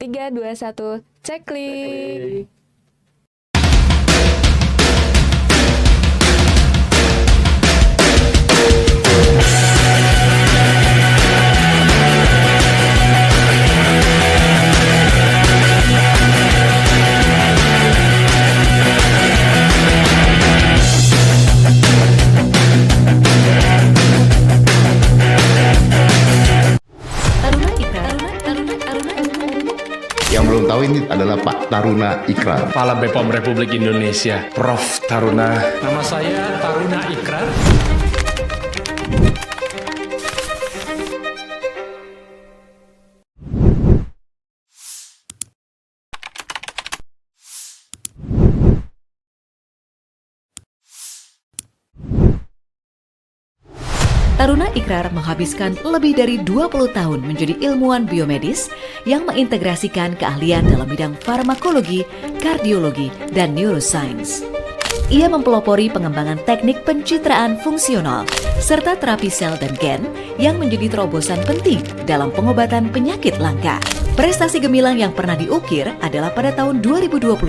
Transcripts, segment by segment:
3, 2, 1, ceklik. Yang belum tahu ini adalah Pak Taruna Ikrar. Kepala BPOM Republik Indonesia, Prof. Taruna. Nama saya Taruna Ikrar. Taruna Ikrar menghabiskan lebih dari 20 tahun menjadi ilmuwan biomedis yang mengintegrasikan keahlian dalam bidang farmakologi, kardiologi, dan neuroscience. Ia mempelopori pengembangan teknik pencitraan fungsional serta terapi sel dan gen yang menjadi terobosan penting dalam pengobatan penyakit langka. Prestasi gemilang yang pernah diukir adalah pada tahun 2022.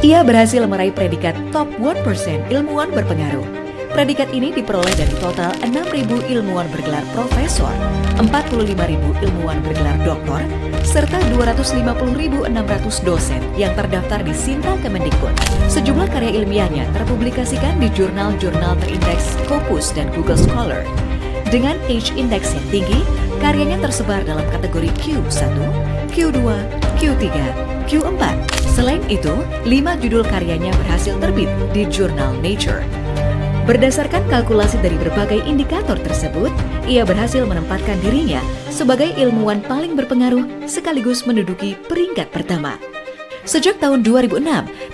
Ia berhasil meraih predikat Top 1% Ilmuwan Berpengaruh. Predikat ini diperoleh dari total 6.000 ilmuwan bergelar profesor, 45.000 ilmuwan bergelar doktor, serta 250.600 dosen yang terdaftar di Sinta Kemendikbud. Sejumlah karya ilmiahnya terpublikasikan di jurnal-jurnal terindeks Scopus dan Google Scholar. Dengan H-index yang tinggi, karyanya tersebar dalam kategori Q1, Q2, Q3, Q4. Selain itu, 5 judul karyanya berhasil terbit di jurnal Nature. Berdasarkan kalkulasi dari berbagai indikator tersebut, ia berhasil menempatkan dirinya sebagai ilmuwan paling berpengaruh sekaligus menduduki peringkat pertama. Sejak tahun 2006,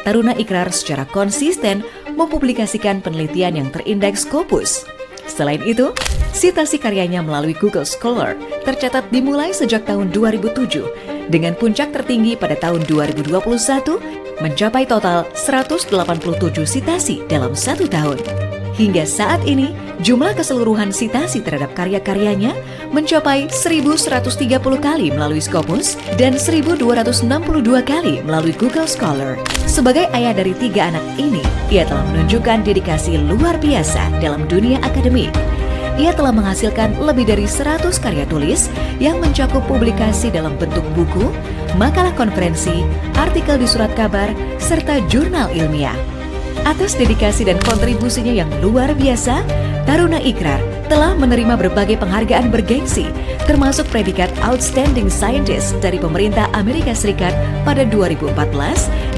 Taruna Ikrar secara konsisten mempublikasikan penelitian yang terindeks Scopus. Selain itu, sitasi karyanya melalui Google Scholar tercatat dimulai sejak tahun 2007 dengan puncak tertinggi pada tahun 2021 mencapai total 187 sitasi dalam 1 tahun. Hingga saat ini, jumlah keseluruhan sitasi terhadap karya-karyanya mencapai 1.130 kali melalui Scopus dan 1.262 kali melalui Google Scholar. Sebagai ayah dari 3 anak ini, ia telah menunjukkan dedikasi luar biasa dalam dunia akademik. Ia telah menghasilkan lebih dari 100 karya tulis yang mencakup publikasi dalam bentuk buku, makalah konferensi, artikel di surat kabar, serta jurnal ilmiah. Atas dedikasi dan kontribusinya yang luar biasa, Taruna Ikrar telah menerima berbagai penghargaan bergengsi, termasuk predikat Outstanding Scientist dari pemerintah Amerika Serikat pada 2014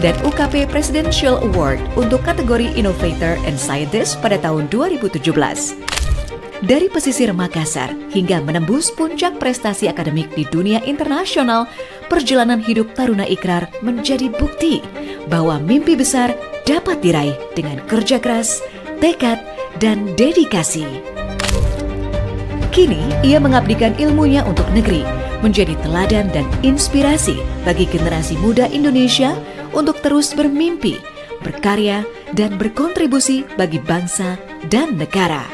dan UKP Presidential Award untuk kategori Innovator and Scientist pada tahun 2017. Dari pesisir Makassar hingga menembus puncak prestasi akademik di dunia internasional, perjalanan hidup Taruna Ikrar menjadi bukti bahwa mimpi besar dapat diraih dengan kerja keras, tekad, dan dedikasi. Kini, ia mengabdikan ilmunya untuk negeri, menjadi teladan dan inspirasi bagi generasi muda Indonesia untuk terus bermimpi, berkarya, dan berkontribusi bagi bangsa dan negara.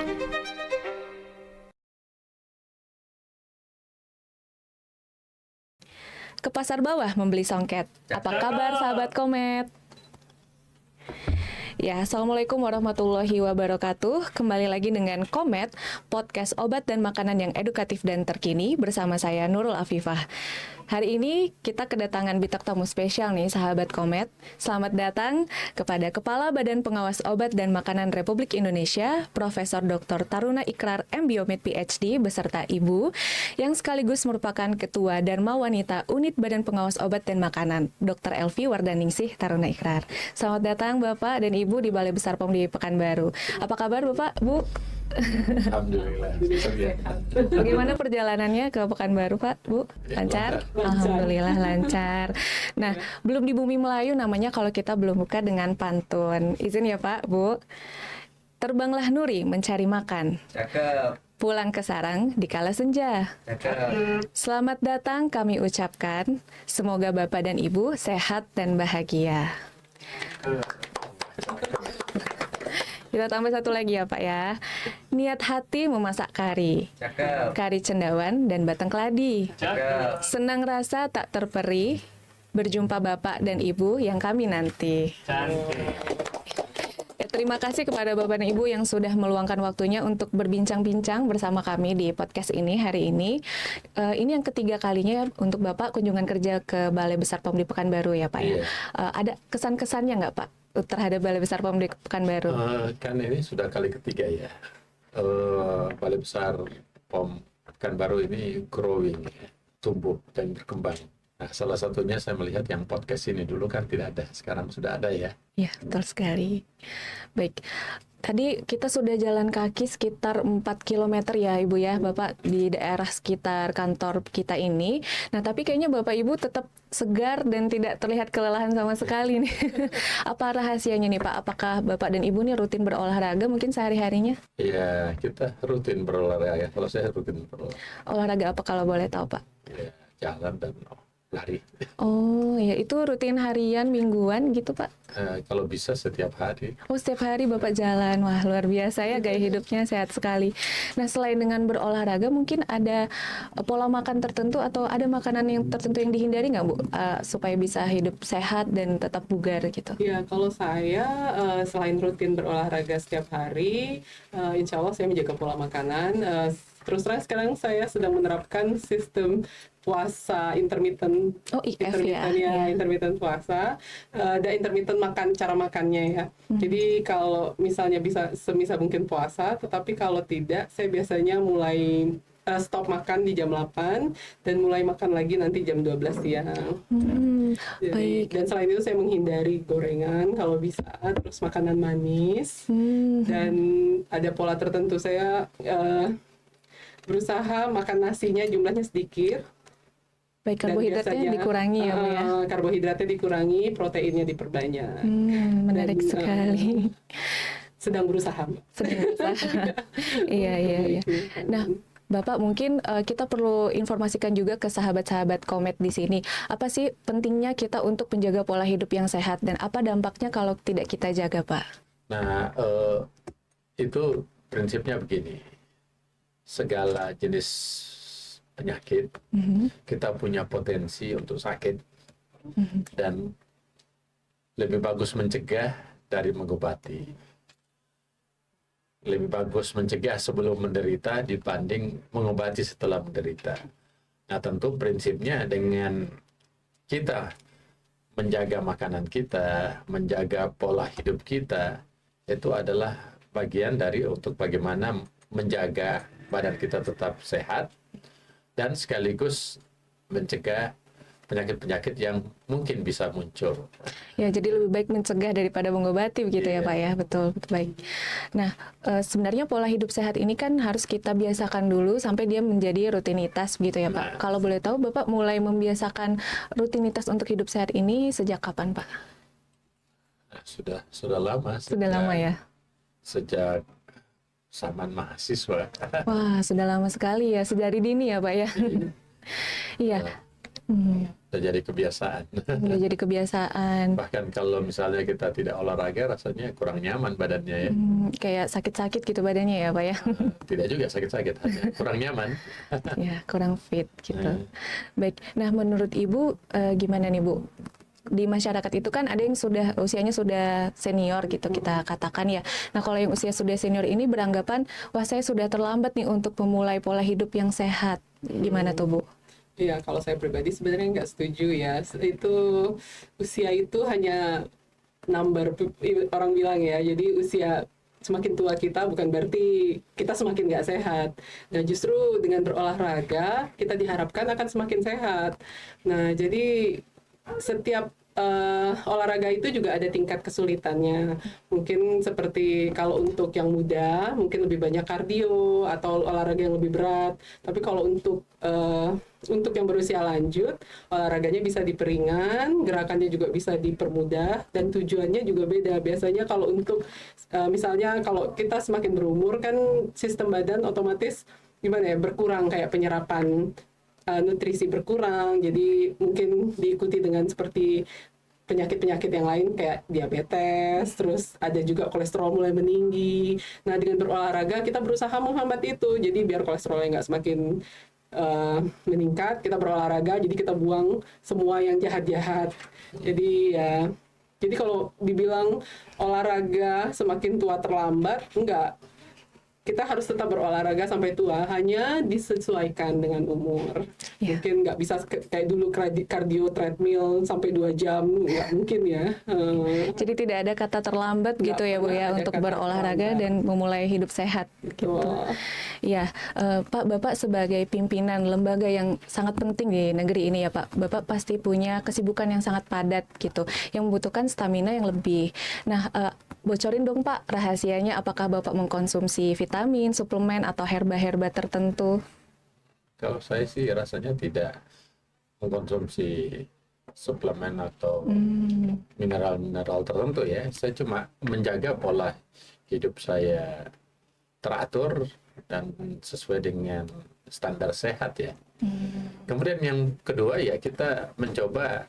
Ke pasar bawah membeli songket. Apa kabar sahabat Komet? Ya, Assalamualaikum warahmatullahi wabarakatuh. Kembali lagi dengan Komet, podcast obat dan makanan yang edukatif dan terkini bersama saya Nurul Afifah. Hari ini kita kedatangan bintang tamu spesial nih sahabat Komet. Selamat datang kepada Kepala Badan Pengawas Obat dan Makanan Republik Indonesia, Profesor Dr. Taruna Ikrar M.Biomed PhD beserta Ibu yang sekaligus merupakan Ketua Dharma Wanita Unit Badan Pengawas Obat dan Makanan, Dr. Elvi Wardaningsih Taruna Ikrar. Selamat datang Bapak dan Ibu di Balai Besar POM di Pekanbaru. Apa kabar Bapak, Bu? Alhamdulillah. Bagaimana perjalanannya ke Pekanbaru, Pak, Bu? Lancar? Alhamdulillah lancar. Nah, belum di bumi Melayu namanya kalau kita belum buka dengan pantun. Izin ya, Pak, Bu. Terbanglah Nuri mencari makan. Cakep. Pulang ke sarang di kala senja. Cakep. Selamat datang kami ucapkan. Semoga Bapak dan Ibu sehat dan bahagia. Kita tambah satu lagi ya Pak ya. Niat hati memasak kari. Cakep. Kari cendawan dan batang keladi. Cakep. Senang rasa tak terperi. Berjumpa Bapak dan Ibu yang kami nanti. Terima kasih kepada Bapak dan Ibu yang sudah meluangkan waktunya untuk berbincang-bincang bersama kami di podcast ini hari ini. Ini yang ketiga kalinya untuk Bapak kunjungan kerja ke Balai Besar POM di Pekanbaru ya Pak ya. Iya. Ada kesan-kesannya nggak Pak terhadap Balai Besar POM di Pekanbaru? Kan ini sudah kali ketiga ya. Balai Besar POM Pekanbaru ini growing, ya, tumbuh dan berkembang. Nah, salah satunya saya melihat yang podcast ini dulu kan tidak ada, sekarang sudah ada ya. Ya, betul sekali. Baik, tadi kita sudah jalan kaki sekitar 4 km ya Ibu ya, Bapak di daerah sekitar kantor kita ini. Nah, tapi kayaknya Bapak Ibu tetap segar dan tidak terlihat kelelahan sama sekali nih. Apa rahasianya nih Pak? Apakah Bapak dan Ibu nih rutin berolahraga mungkin sehari-harinya? Iya, kita rutin berolahraga. Kalau saya rutin berolahraga, Olahraga apa kalau boleh tahu Pak? ya, jalan dan lari. Oh ya, itu rutin harian, mingguan gitu Pak? Kalau bisa setiap hari. Oh, setiap hari Bapak jalan. Wah, luar biasa ya, gaya hidupnya sehat sekali. Nah, selain dengan berolahraga, mungkin ada pola makan tertentu atau ada makanan yang tertentu yang dihindari nggak Bu? Supaya bisa hidup sehat dan tetap bugar gitu. Ya, kalau saya selain rutin berolahraga setiap hari, insya Allah saya menjaga pola makanan. Terus terang sekarang saya sedang menerapkan sistem puasa intermittent. Oh, IF ya. Intermittent puasa. Ada intermittent cara makannya ya. Jadi kalau misalnya bisa semisal mungkin puasa, tetapi kalau tidak, saya biasanya mulai stop makan di jam 8 dan mulai makan lagi nanti jam 12 siang. Baik. Dan selain itu saya menghindari gorengan kalau bisa, terus makanan manis. Dan ada pola tertentu saya berusaha makan nasinya jumlahnya sedikit. Baik, Dan karbohidratnya biasanya, dikurangi ya Bu ya. Karbohidratnya dikurangi, proteinnya diperbanyak. Menarik Dan, sekali. Sedang berusaha. Sedang berusaha. Iya. Nah, Bapak mungkin kita perlu informasikan juga ke sahabat-sahabat Komet di sini. Apa sih pentingnya kita untuk menjaga pola hidup yang sehat dan apa dampaknya kalau tidak kita jaga, Pak? Nah, itu prinsipnya begini. Segala jenis penyakit, kita punya potensi untuk sakit. Dan lebih bagus mencegah dari mengobati. Lebih bagus mencegah sebelum menderita dibanding mengobati setelah menderita. Nah, tentu prinsipnya dengan kita menjaga makanan kita, menjaga pola hidup kita, itu adalah bagian dari untuk bagaimana menjaga badan kita tetap sehat dan sekaligus mencegah penyakit-penyakit yang mungkin bisa muncul. Ya, jadi lebih baik mencegah daripada mengobati begitu ya Pak ya, betul baik. Nah, sebenarnya pola hidup sehat ini kan harus kita biasakan dulu sampai dia menjadi rutinitas begitu ya Pak. Kalau boleh tahu Bapak mulai membiasakan rutinitas untuk hidup sehat ini sejak kapan Pak? Nah, sudah lama. Sudah lama ya? Sejak zaman mahasiswa. Wah, sudah lama sekali ya, sedari dini ya Pak ya. Iya. Sudah jadi kebiasaan. Udah jadi kebiasaan. Bahkan kalau misalnya kita tidak olahraga, rasanya kurang nyaman badannya ya. Kayak sakit-sakit gitu badannya ya Pak ya. Tidak juga sakit-sakit, hanya kurang nyaman. Ya, kurang fit gitu. Baik, nah menurut Ibu gimana nih Bu? Di masyarakat itu kan ada yang sudah usianya sudah senior gitu kita katakan ya. Nah kalau yang usia sudah senior ini beranggapan, wah saya sudah terlambat nih untuk memulai pola hidup yang sehat. Gimana tuh Bu? Iya, kalau saya pribadi sebenarnya nggak setuju ya. Itu usia itu hanya number orang bilang ya. Jadi usia semakin tua kita bukan berarti kita semakin nggak sehat. Nah justru dengan berolahraga kita diharapkan akan semakin sehat. Nah jadi setiap olahraga itu juga ada tingkat kesulitannya. Mungkin seperti kalau untuk yang muda mungkin lebih banyak kardio atau olahraga yang lebih berat. Tapi kalau untuk yang berusia lanjut, olahraganya bisa diperingan, gerakannya juga bisa dipermudah dan tujuannya juga beda. Biasanya kalau untuk misalnya kalau kita semakin berumur kan sistem badan otomatis gimana ya, berkurang kayak penyerapan nutrisi berkurang, jadi mungkin diikuti dengan seperti penyakit-penyakit yang lain kayak diabetes, terus ada juga kolesterol mulai meninggi. Nah, dengan berolahraga kita berusaha menghambat itu, jadi biar kolesterolnya nggak semakin meningkat, kita berolahraga, jadi kita buang semua yang jahat-jahat. Jadi ya, jadi kalau dibilang olahraga semakin tua terlambat, enggak. Kita harus tetap berolahraga sampai tua, hanya disesuaikan dengan umur. Ya. Mungkin nggak bisa kayak dulu kardio treadmill sampai 2 jam, nggak mungkin ya. Jadi tidak ada kata terlambat Nggak gitu ya Bu pernah ya ada untuk kata berolahraga terlambat. dan memulai hidup sehat gitu. Betul. Ya, Pak, Bapak sebagai pimpinan lembaga yang sangat penting di negeri ini ya Pak, Bapak pasti punya kesibukan yang sangat padat gitu, yang membutuhkan stamina yang lebih. Nah, bocorin dong Pak rahasianya, apakah Bapak mengkonsumsi vitamin, suplemen, atau herba-herba tertentu? Kalau saya sih rasanya tidak mengkonsumsi suplemen atau mineral-mineral tertentu ya. Saya cuma menjaga pola hidup saya teratur dan sesuai dengan standar sehat ya. Kemudian yang kedua ya, kita mencoba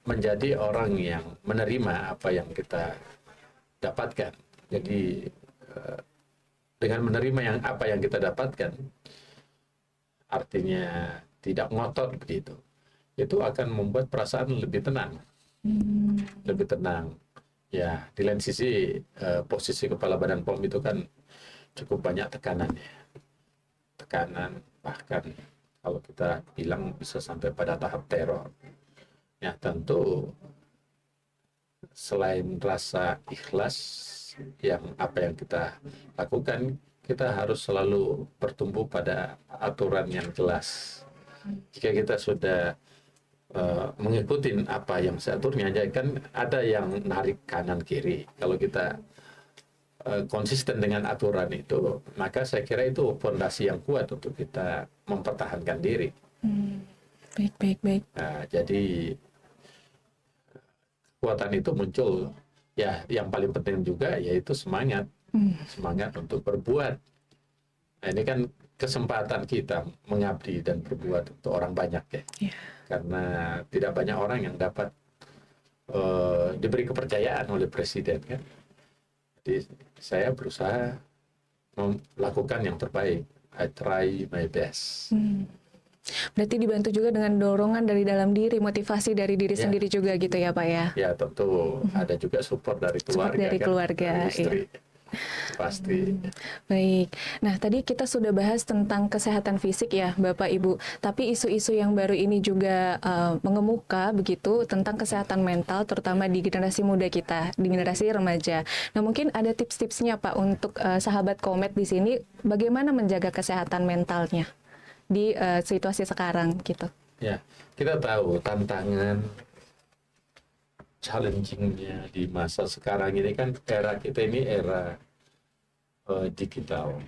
menjadi orang yang menerima apa yang kita dapatkan. Jadi dengan menerima apa yang kita dapatkan, artinya tidak ngotot begitu, itu akan membuat perasaan lebih tenang. Lebih tenang. Ya, di lain sisi posisi kepala Badan POM itu kan cukup banyak tekanannya. Tekanan, bahkan kalau kita bilang bisa sampai pada tahap teror. Ya, tentu selain rasa ikhlas yang apa yang kita lakukan, kita harus selalu bertumbuh pada aturan yang jelas. Jika kita sudah mengikuti apa yang seaturnya, aja kan ada yang narik kanan kiri. Kalau kita konsisten dengan aturan itu, maka saya kira itu fondasi yang kuat untuk kita mempertahankan diri. Baik. Nah, jadi kekuatan itu muncul ya, yang paling penting juga yaitu semangat untuk berbuat. Nah, ini kan kesempatan kita mengabdi dan berbuat untuk orang banyak ya. Karena tidak banyak orang yang dapat diberi kepercayaan oleh presiden kan. Jadi saya berusaha melakukan yang terbaik. I try my best. Berarti dibantu juga dengan dorongan dari dalam diri, motivasi dari diri Ya. sendiri juga gitu ya Pak ya? Ya tentu ada juga support dari keluarga, dari kan? keluarga, Dari istri. Pasti. Baik. Nah, tadi kita sudah bahas tentang kesehatan fisik ya, Bapak Ibu. Tapi isu-isu yang baru ini juga mengemuka begitu tentang kesehatan mental, terutama di generasi muda kita, di generasi remaja. Nah, mungkin ada tips-tipsnya Pak untuk sahabat Komet di sini, bagaimana menjaga kesehatan mentalnya di situasi sekarang gitu. Ya, kita tahu tantangan challenging-nya di masa sekarang ini kan, era kita ini era digital,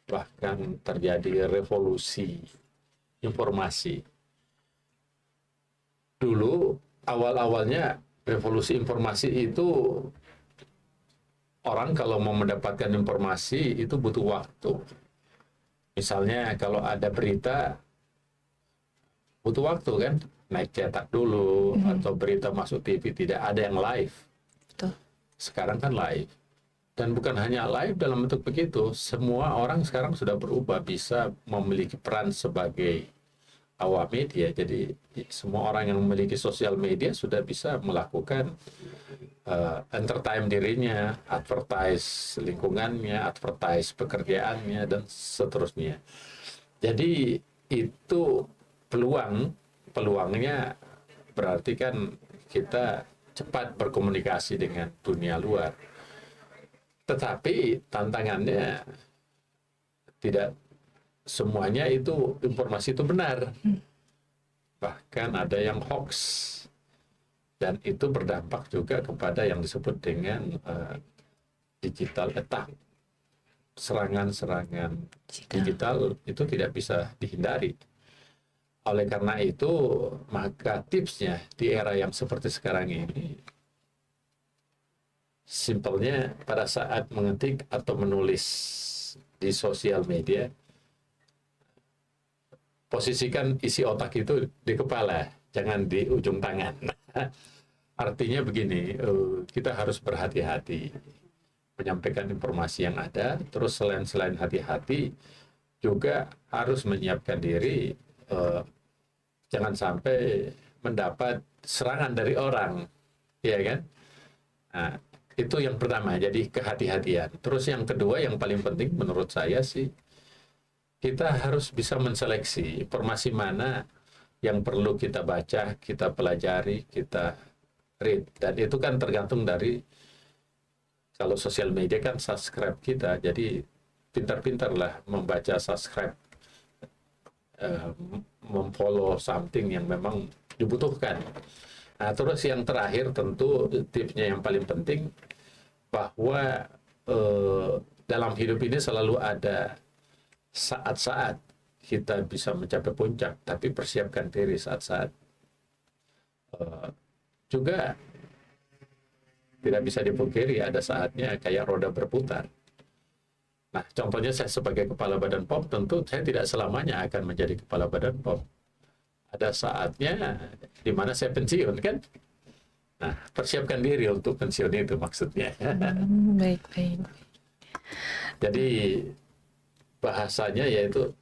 bahkan terjadi revolusi informasi. Dulu awal-awalnya revolusi informasi itu, orang kalau mau mendapatkan informasi itu butuh waktu. Misalnya kalau ada berita butuh waktu kan, naik cetak dulu, atau berita masuk TV, tidak ada yang live. Betul. Sekarang kan live. Dan bukan hanya live dalam bentuk begitu, semua orang sekarang sudah berubah, bisa memiliki peran sebagai awak media. Jadi semua orang yang memiliki sosial media sudah bisa melakukan entertain dirinya, advertise lingkungannya, advertise pekerjaannya, dan seterusnya. Jadi itu peluangnya berarti kan kita cepat berkomunikasi dengan dunia luar. Tetapi tantangannya tidak semuanya itu informasi itu benar. Bahkan ada yang hoax. Dan itu berdampak juga kepada yang disebut dengan digital attack. Serangan-serangan digital itu tidak bisa dihindari. Oleh karena itu, maka tipsnya di era yang seperti sekarang ini, simpelnya pada saat mengetik atau menulis di sosial media, posisikan isi otak itu di kepala, jangan di ujung tangan. Artinya begini, kita harus berhati-hati menyampaikan informasi yang ada. Terus selain hati-hati, juga harus menyiapkan diri, jangan sampai mendapat serangan dari orang, ya kan? Nah, itu yang pertama, jadi kehati-hatian. Terus yang kedua, yang paling penting menurut saya sih, kita harus bisa menseleksi informasi mana yang perlu kita baca, kita pelajari, kita read. Dan itu kan tergantung dari, kalau sosial media kan subscribe kita, jadi pintar-pintarlah membaca, subscribe, memfollow something yang memang dibutuhkan. Nah, terus yang terakhir tentu tipsnya yang paling penting, bahwa dalam hidup ini selalu ada saat-saat kita bisa mencapai puncak, tapi persiapkan diri saat-saat juga tidak bisa dipungkiri ada saatnya kayak roda berputar. Nah, contohnya saya sebagai kepala Badan POM, tentu saya tidak selamanya akan menjadi kepala Badan POM. Ada saatnya di mana saya pensiun, kan? Nah, persiapkan diri untuk pensiun itu maksudnya. Baik. Jadi bahasanya yaitu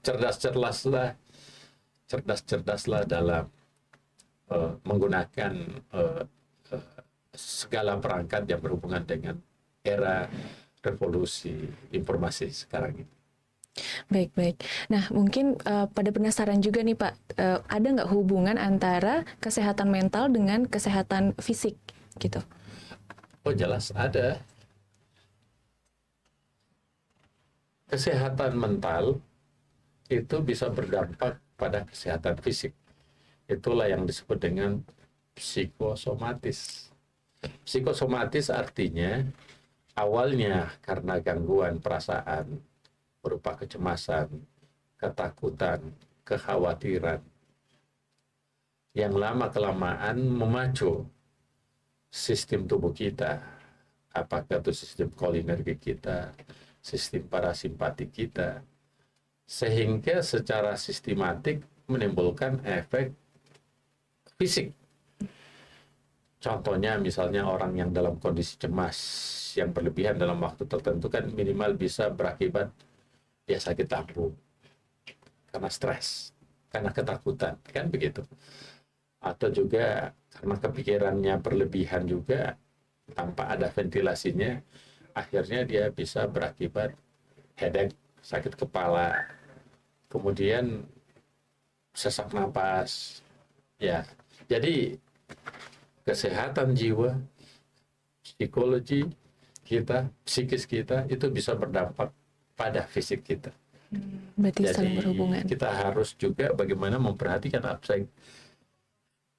cerdas-cerdaslah dalam menggunakan segala perangkat yang berhubungan dengan era revolusi informasi sekarang ini. Baik. Nah, mungkin pada penasaran juga nih Pak, ada nggak hubungan antara kesehatan mental dengan kesehatan fisik gitu? Oh, jelas ada. Kesehatan mental itu bisa berdampak pada kesehatan fisik. Itulah yang disebut dengan psikosomatis. Psikosomatis artinya awalnya karena gangguan perasaan berupa kecemasan, ketakutan, kekhawatiran yang lama-kelamaan memacu sistem tubuh kita, apakah itu sistem kolinergi kita, sistem parasimpatik kita, sehingga secara sistematik menimbulkan efek fisik. Contohnya misalnya orang yang dalam kondisi cemas yang berlebihan dalam waktu tertentu kan minimal bisa berakibat dia sakit lambung karena stres, karena ketakutan, kan begitu. Atau juga karena kepikirannya berlebihan juga tanpa ada ventilasinya, akhirnya dia bisa berakibat headache, sakit kepala, kemudian sesak napas. Ya, jadi kesehatan jiwa, psikologi kita, psikis kita itu bisa berdampak pada fisik kita. Berarti Jadi saling berhubungan. kita harus juga bagaimana memperhatikan aspek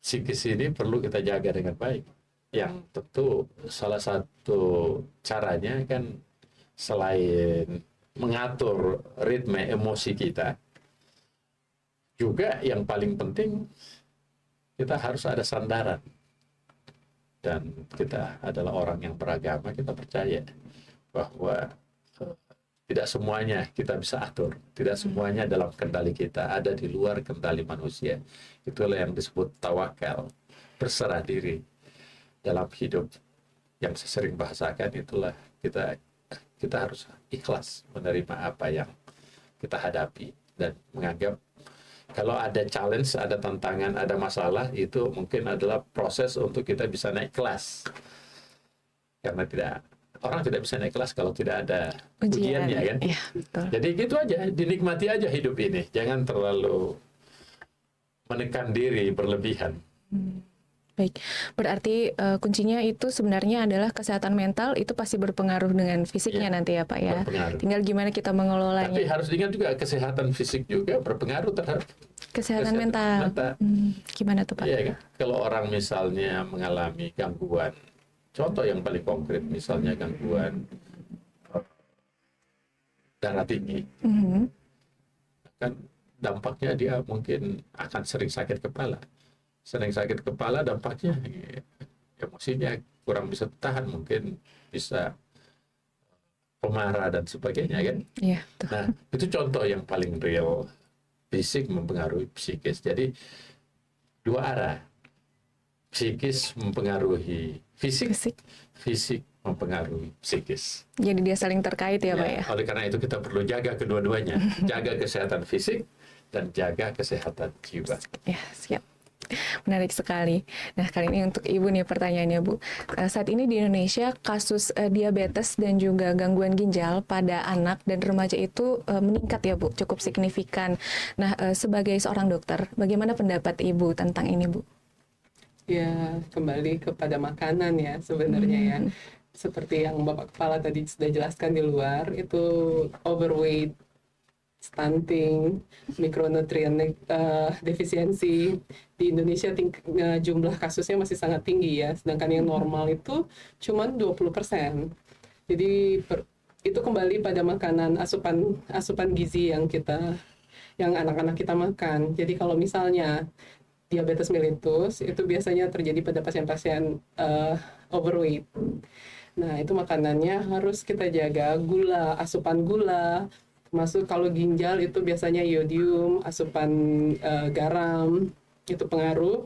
psikis ini perlu kita jaga dengan baik. Yang tentu salah satu caranya kan selain mengatur ritme emosi kita, juga yang paling penting kita harus ada sandaran. Dan kita adalah orang yang beragama, kita percaya bahwa tidak semuanya kita bisa atur, tidak semuanya dalam kendali kita, ada di luar kendali manusia. Itulah yang disebut tawakal, berserah diri dalam hidup. Yang saya sering bahasakan itulah kita harus ikhlas menerima apa yang kita hadapi dan menganggap kalau ada challenge, ada tantangan, ada masalah, itu mungkin adalah proses untuk kita bisa naik kelas. Karena orang tidak bisa naik kelas kalau tidak ada ujiannya, kan? Iya, betul. Jadi gitu aja, dinikmati aja hidup ini. Jangan terlalu menekan diri berlebihan. Baik, berarti kuncinya itu sebenarnya adalah kesehatan mental itu pasti berpengaruh dengan fisiknya Iya, nanti ya Pak ya. berpengaruh. Tinggal gimana kita Tapi mengelolanya. harus diingat juga kesehatan fisik juga berpengaruh terhadap Kesehatan mental. Gimana tuh Pak? Iya kan? Kalau orang misalnya mengalami gangguan, contoh yang paling konkret misalnya gangguan darah tinggi, kan dampaknya dia mungkin akan sering sakit kepala. Sering sakit kepala dampaknya emosinya kurang bisa tahan, mungkin bisa pemarah dan sebagainya, kan? Iya, betul. Nah, itu contoh yang paling real, fisik mempengaruhi psikis. Jadi dua arah, psikis mempengaruhi fisik, Fisik. fisik mempengaruhi psikis. Jadi dia saling terkait ya, Pak ya. Oleh karena itu kita perlu jaga kedua-duanya, jaga kesehatan fisik dan jaga kesehatan jiwa. Ya, siap. Menarik sekali. Nah, kali ini untuk Ibu nih pertanyaannya, Bu. Saat ini di Indonesia kasus diabetes dan juga gangguan ginjal pada anak dan remaja itu meningkat ya, Bu, cukup signifikan. Nah, sebagai seorang dokter, bagaimana pendapat Ibu tentang ini, Bu? Ya, kembali kepada makanan ya sebenarnya ya. Seperti yang Bapak Kepala tadi sudah jelaskan di luar, itu overweight, stunting, mikronutrien defisiensi di Indonesia jumlah kasusnya masih sangat tinggi ya, sedangkan yang normal itu cuma 20%. Jadi itu kembali pada makanan asupan gizi yang anak-anak kita makan. Jadi kalau misalnya diabetes mellitus itu biasanya terjadi pada pasien-pasien overweight. Nah, itu makanannya harus kita jaga, asupan gula, masuk kalau ginjal itu biasanya iodium, asupan garam, itu pengaruh.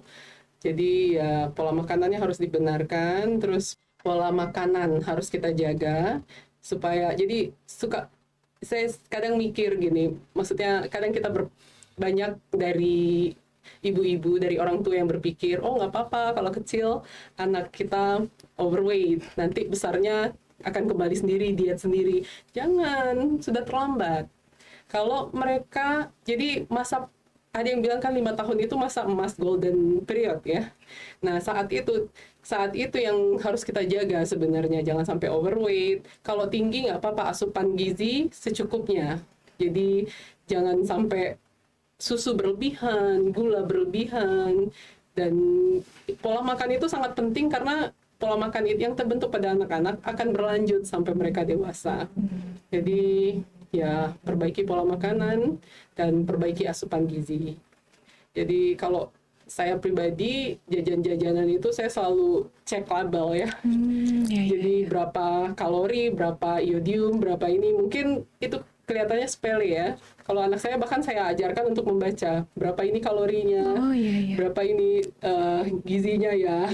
Jadi ya pola makanannya harus dibenarkan, terus pola makanan harus kita jaga supaya saya kadang mikir gini, maksudnya kadang kita banyak dari ibu-ibu, dari orang tua yang berpikir, oh nggak apa-apa kalau kecil anak kita overweight, nanti besarnya akan kembali sendiri, diet sendiri. Jangan, sudah terlambat. Kalau mereka, jadi ada yang bilang kan 5 tahun itu masa emas, golden period ya. Nah, saat itu yang harus kita jaga sebenarnya, jangan sampai overweight. Kalau tinggi nggak apa-apa, asupan gizi secukupnya. Jadi jangan sampai susu berlebihan, gula berlebihan, dan pola makan itu sangat penting karena pola makan itu yang terbentuk pada anak-anak akan berlanjut sampai mereka dewasa. Jadi ya perbaiki pola makanan dan perbaiki asupan gizi. Jadi kalau saya pribadi jajan-jajanan itu saya selalu cek label ya. Jadi berapa kalori, berapa iodium, berapa ini, mungkin itu kelihatannya sepele ya. Kalau anak saya bahkan saya ajarkan untuk membaca berapa ini kalorinya, berapa ini gizinya ya.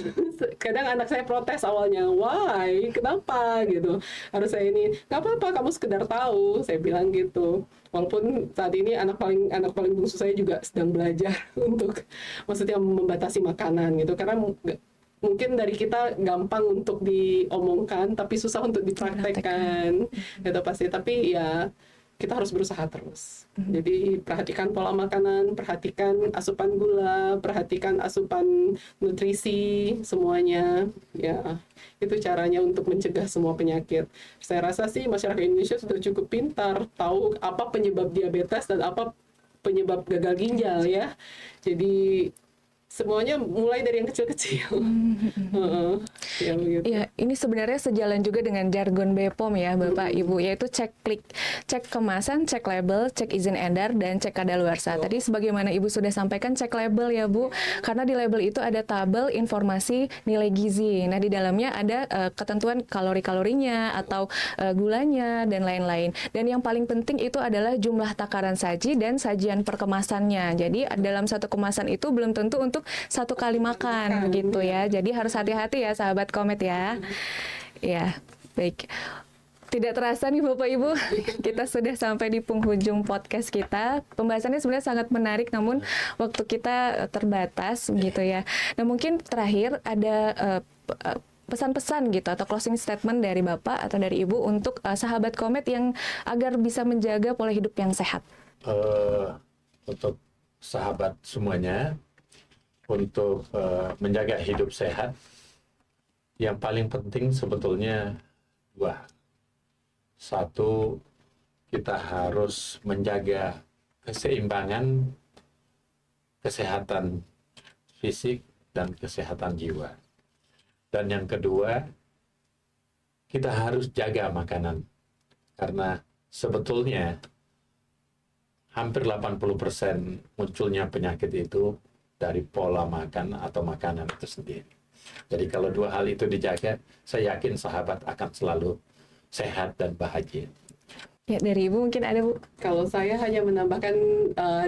Kadang anak saya protes awalnya, why, kenapa gitu. Harus saya ini, nggak apa-apa, kamu sekedar tahu, saya bilang gitu. Walaupun saat ini anak paling bungsu saya juga sedang belajar untuk maksudnya membatasi makanan gitu, karena mungkin dari kita gampang untuk diomongkan tapi susah untuk dipraktekkan gitu pasti, tapi ya kita harus berusaha terus. Jadi perhatikan pola makanan, perhatikan asupan gula, perhatikan asupan nutrisi, semuanya. Ya, itu caranya untuk mencegah semua penyakit. Saya rasa sih masyarakat Indonesia sudah cukup pintar, tahu apa penyebab diabetes dan apa penyebab gagal ginjal ya. Jadi semuanya mulai dari yang kecil-kecil. Ya, begitu. Ya, ini sebenarnya sejalan juga dengan jargon BPOM ya, Bapak Ibu, yaitu cek kemasan, cek label, cek izin edar, dan cek kadaluarsa. Tadi sebagaimana Ibu sudah sampaikan, cek label ya, Bu, karena di label itu ada tabel informasi nilai gizi. Nah, di dalamnya ada ketentuan kalori-kalorinya atau gulanya dan lain-lain. Dan yang paling penting itu adalah jumlah takaran saji dan sajian perkemasannya. Jadi dalam satu kemasan itu belum tentu untuk satu kali makan gitu ya. Jadi harus hati-hati ya, sahabat Komet ya. Ya, baik. Tidak terasa nih Bapak Ibu, kita sudah sampai di penghujung podcast kita. Pembahasannya sebenarnya sangat menarik, namun waktu kita terbatas gitu ya. Nah, mungkin terakhir ada pesan-pesan gitu atau closing statement dari Bapak atau dari Ibu untuk sahabat Komet yang agar bisa menjaga pola hidup yang sehat. Untuk sahabat semuanya, untuk menjaga hidup sehat, yang paling penting sebetulnya dua. Satu, kita harus menjaga keseimbangan kesehatan fisik dan kesehatan jiwa. Dan yang kedua, kita harus jaga makanan. Karena sebetulnya hampir 80% munculnya penyakit itu dari pola makan atau makanan itu sendiri. Jadi kalau dua hal itu dijaga, saya yakin sahabat akan selalu sehat dan bahagia. Ya, dari Ibu mungkin ada, Bu? Kalau saya hanya menambahkan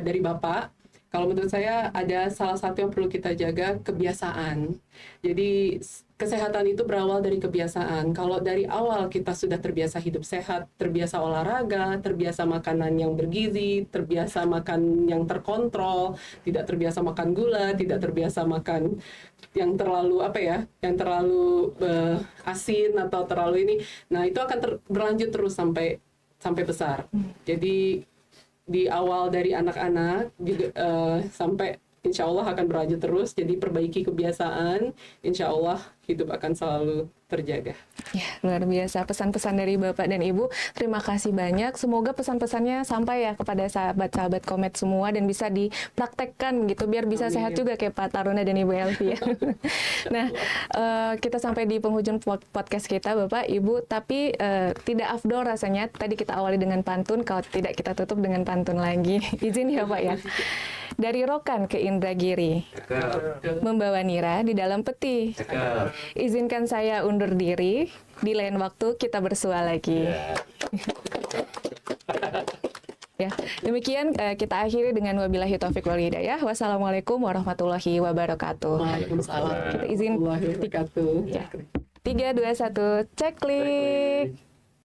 dari Bapak, Kalau menurut saya ada salah satu yang perlu kita jaga, kebiasaan. Jadi kesehatan itu berawal dari kebiasaan. Kalau dari awal kita sudah terbiasa hidup sehat, terbiasa olahraga, terbiasa makanan yang bergizi, terbiasa makan yang terkontrol, tidak terbiasa makan gula, tidak terbiasa makan yang terlalu yang terlalu asin atau terlalu ini. Nah, itu akan berlanjut terus sampai besar. Jadi di awal dari anak-anak juga sampai insya Allah akan berlanjut terus. Jadi perbaiki kebiasaan, insya Allah hidup akan selalu terjaga. Ya, luar biasa pesan-pesan dari Bapak dan Ibu. Terima kasih banyak. Semoga pesan-pesannya sampai ya kepada sahabat-sahabat Komet semua dan bisa dipraktekkan gitu biar bisa sehat juga kayak Pak Taruna dan Ibu Elvi ya. Nah, kita sampai di penghujung podcast kita Bapak, Ibu, tapi tidak afdol rasanya tadi kita awali dengan pantun, kalau tidak kita tutup dengan pantun lagi. Izin ya Pak ya. Dari Rokan ke Indragiri, membawa nira di dalam peti. Izinkan saya undur diri, di lain waktu kita bersua lagi. Ya, demikian kita akhiri dengan wabillahi taufiq wal hidayah. Wassalamualaikum warahmatullahi wabarakatuh. Waalaikumsalam. Kita izin warahmatullahi wabarakatuh. ya. 3, 2, 1, cek klik.